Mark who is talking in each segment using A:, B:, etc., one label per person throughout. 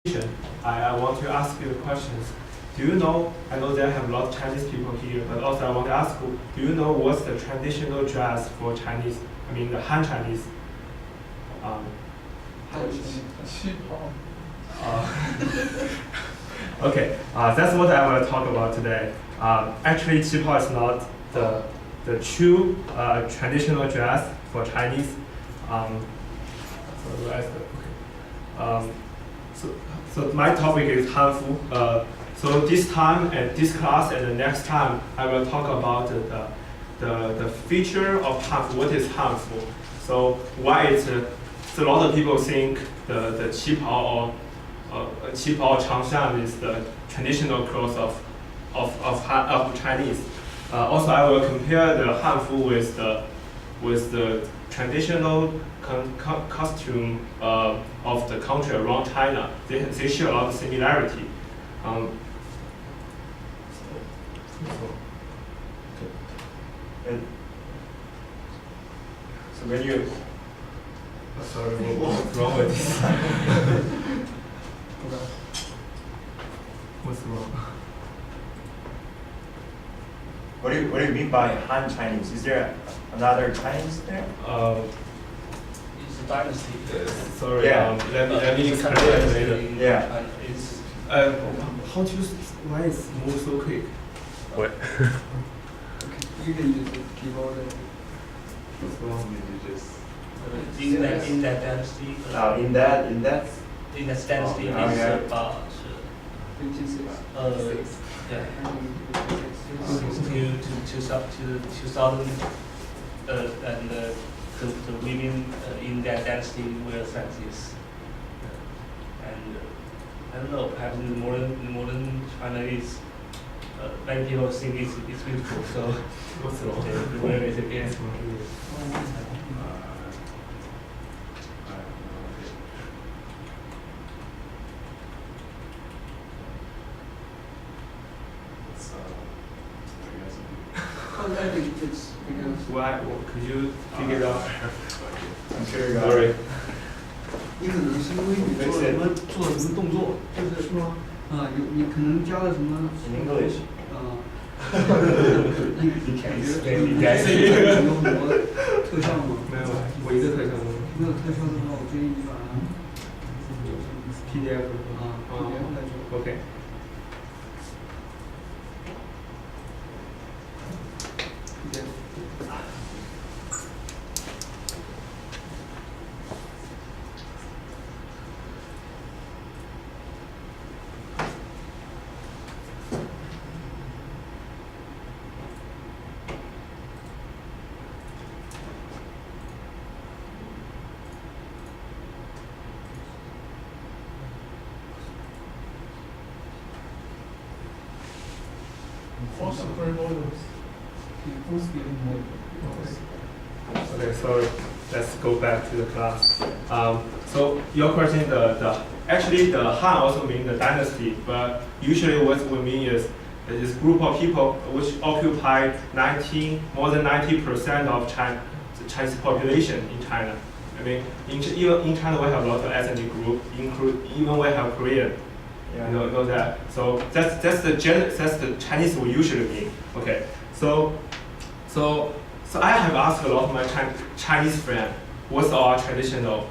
A: I want to ask you questions. Do you know, I know there have a lot of Chinese people here, but also I want to ask you, do you know what's the traditional dress for Chinese, I mean the Han Chinese? Okay, that's what I want to talk about today. Actually, qipao is not the true traditional dress for Chinese. So my topic is Hanfu. So this time and this class and the next time I will talk about the feature of Hanfu. What is Hanfu? So why it's so a lot of people think the qipao or qipao changshan is the traditional clothes of Chinese. Also, I will compare the Hanfu with the traditional costume of the country around China. They share a lot of similarity.
B: So when you
A: Sorry, what's wrong with this? What's wrong?
B: what do you mean by Han Chinese? Is there another Chinese there?
C: It's a dynasty.
A: Sorry,
B: Yeah.
A: let me explain it later.
B: Yeah.
C: And it's
A: How to why is move so quick?
D: What?
E: You can use the keyboard.
A: What's wrong?
C: in that dynasty.
B: In that
C: in that dynasty,
B: Oh,
C: it's
B: yeah.
C: about
E: 56.
C: yeah, to 2000, and the women in that dynasty wear dresses. And I don't know, perhaps in the modern China is many people think it's beautiful, so
A: What's wrong?
C: they wear it again.
E: I think it's because
A: Why? Could you figure it out?
B: I'm sure you got
A: Sorry.
B: it.
E: 你可能是因为你做了什么动作，就是说你可能加了什么
B: In English.
E: 你感觉有很多特效吗？
A: 没有，我一个特效都没有。
E: 没有特效的话，我建议你把它
A: PDF
E: PDF 来做。
A: OK。Okay, sorry. Let's go back to the class. So your question, actually the Han also means the dynasty, but usually what we mean is this group of people which occupy more than 90% of the Chinese population in China. I mean, even in China we have a lot of ethnic group, even we have Korean.
B: Yeah.
A: You know that. So that's the Chinese we usually mean. Okay. So I have asked a lot of my Chinese friends, what's our traditional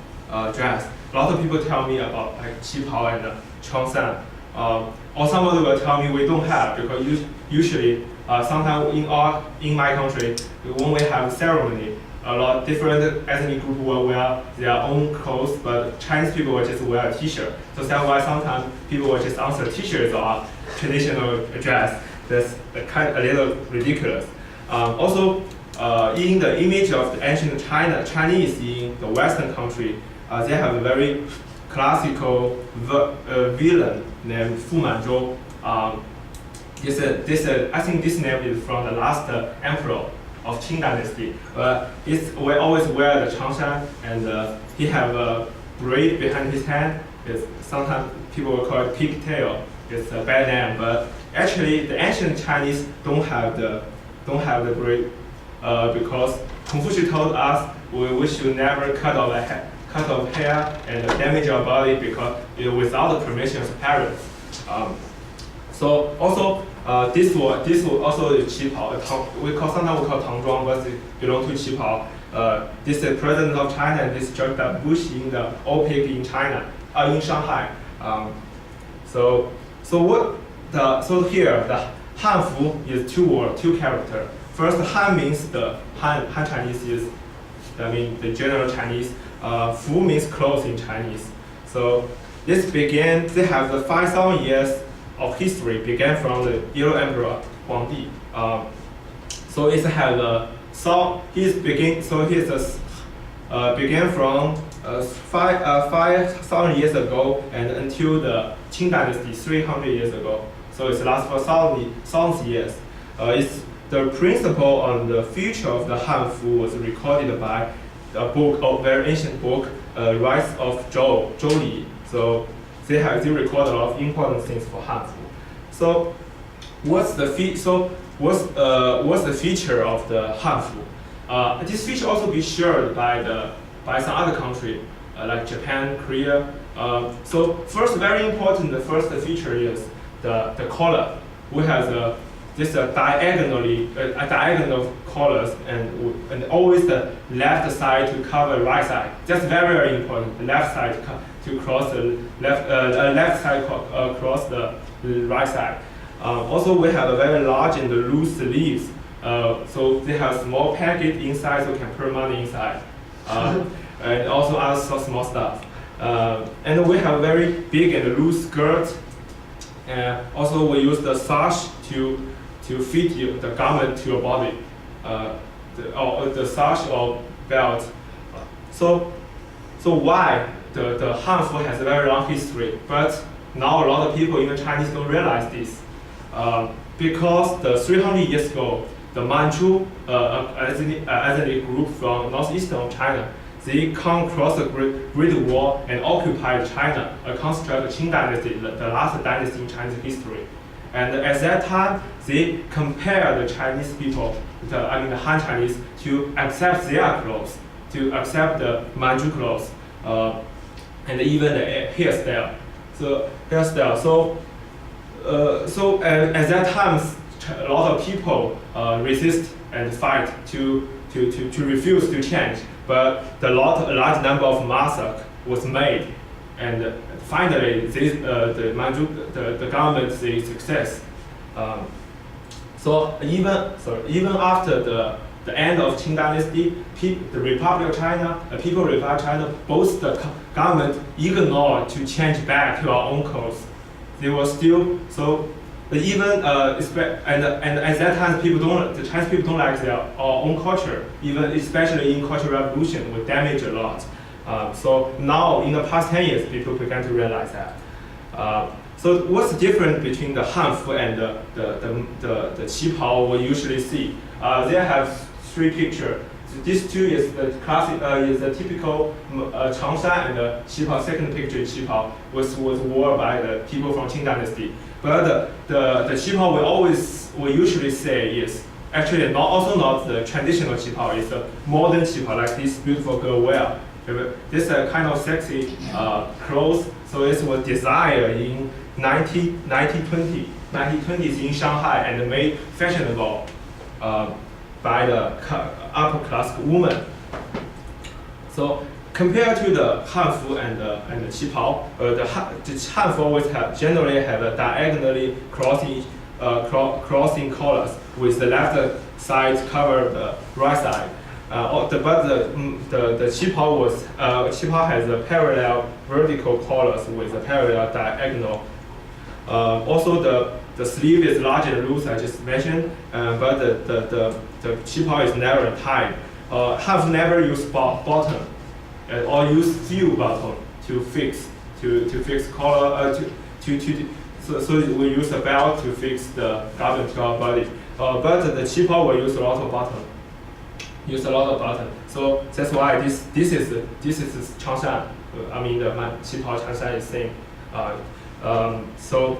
A: dress? A lot of people tell me about like qipao and changshan. Or some of them will tell me we don't have, because usually sometimes in my country when we have ceremony, a lot of different ethnic groups will wear their own clothes, but Chinese people will just wear a t-shirt. So that's why sometimes people will just answer t-shirts or traditional dress. That's a little ridiculous. Also, in the image of the ancient Chinese in the Western country, they have a very classical villain named Fu Manzhou. I think this name is from the last emperor of Qing dynasty. We always wear the changshan, and he have a braid behind his hand. Sometimes people will call it pigtail. It's a bad name, but actually the ancient Chinese don't have the braid because Confucius told us we should never cut off cut off hair and damage your body because without the permission of parents. So also this will also the 旗袍, sometimes we call 唐装, but it belong to 旗袍. This is the president of China, and this is George W. Bush in the OPEC in China, in Shanghai. So here the Hanfu is two characters. First, Han means the Han Chinese is, the general Chinese. Fu means clothes in Chinese. So they have the 5,000 years of history, began from the Yellow Emperor Huangdi. So it has began from 5,000 years ago and until the Qing Dynasty 300 years ago. So it's last for thousands years. It's the principle on the future of the Hanfu was recorded by a book, a very ancient book, Rise of Zhou Li. So they record a lot of important things for Hanfu. So what's the feature of the Hanfu? This feature also be shared by some other country like Japan, Korea. So first, very important, the first feature is the collar. We have this diagonal collars and always the left side to cover right side. That's very, very important. The left side to cross the left side across the right side. Also, we have a very large and loose sleeves. So they have small packet inside, so you can put money inside. And also other small stuff. And we have very big and loose skirt. Also, we use the sash to fit the garment to your body, the sash or belt. So why the Hanfu has a very long history, but now a lot of people, even Chinese, don't realize this. Because the 300 years ago, the Manchu ethnic group from northeastern China, they come across the Great Wall and occupied China, construct the Qing Dynasty, the last dynasty in Chinese history. And at that time, they compare the Chinese people, the Han Chinese, to accept their clothes, to accept the Manchu clothes, and even the hairstyle. So at that time, a lot of people resist and fight to refuse to change. But a large number of massacre was made, and finally, the government the success. So even after the end of Qing Dynasty, the Republic of China, People Republic of China, both the government ignored to change back to our own clothes. They were still so. Even and at that time, the Chinese people don't like our own culture. Even especially in Cultural Revolution, we damage a lot. So now, in the past 10 years, people began to realize that. So what's the difference between the Hanfu and the qipao we usually see? They have three pictures. So these two is the classic, is the typical Changshan, and the qipao. Second picture is qipao was worn by the people from Qing Dynasty. But the qipao we usually say is actually not the traditional qipao. It's a modern qipao, like this beautiful girl wear. This is a kind of sexy clothes. So it was designed in 1920s in Shanghai and made fashionable by the upper class woman. So compared to the Hanfu and the qipao, the Hanfu always generally have a diagonally crossing collars with the left side cover the right side. But the qipao has a parallel vertical collars with a parallel diagonal. Also the sleeve is large and loose, I just mentioned, but the qipao is never tied. Hanfu never use bottom, or use few bottom to fix collar. So we use a belt to fix the garment to our body. But the qipao will use a lot of bottom. So that's why this is Changshan. The qipao Changshan is same. So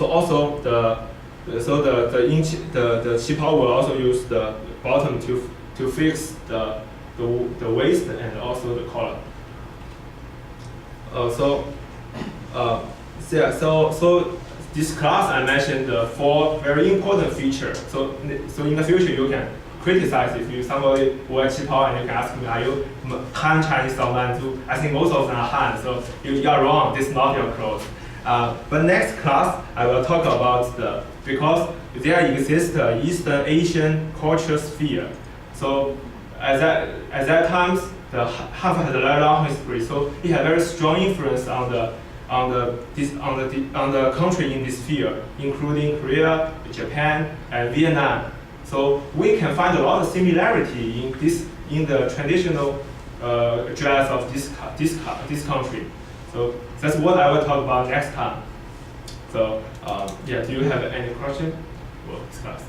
A: also the qipao will also use the bottom to fix the the waist and also the collar. So this class I mentioned the 4 very important features. So in the future you can criticize if you somebody wear qipao and you can ask me, are you Han Chinese or Manchu? I think most of them are Han, so you are wrong. This is not your clothes. But next class I will talk about because there exists Eastern Asian culture sphere. So at that time, the Han has a very long history, so it had very strong influence on the country in this sphere, including Korea, Japan, and Vietnam. So we can find a lot of similarity in the traditional dress of this country. So that's what I will talk about next time. So yeah, do you have any question for this class?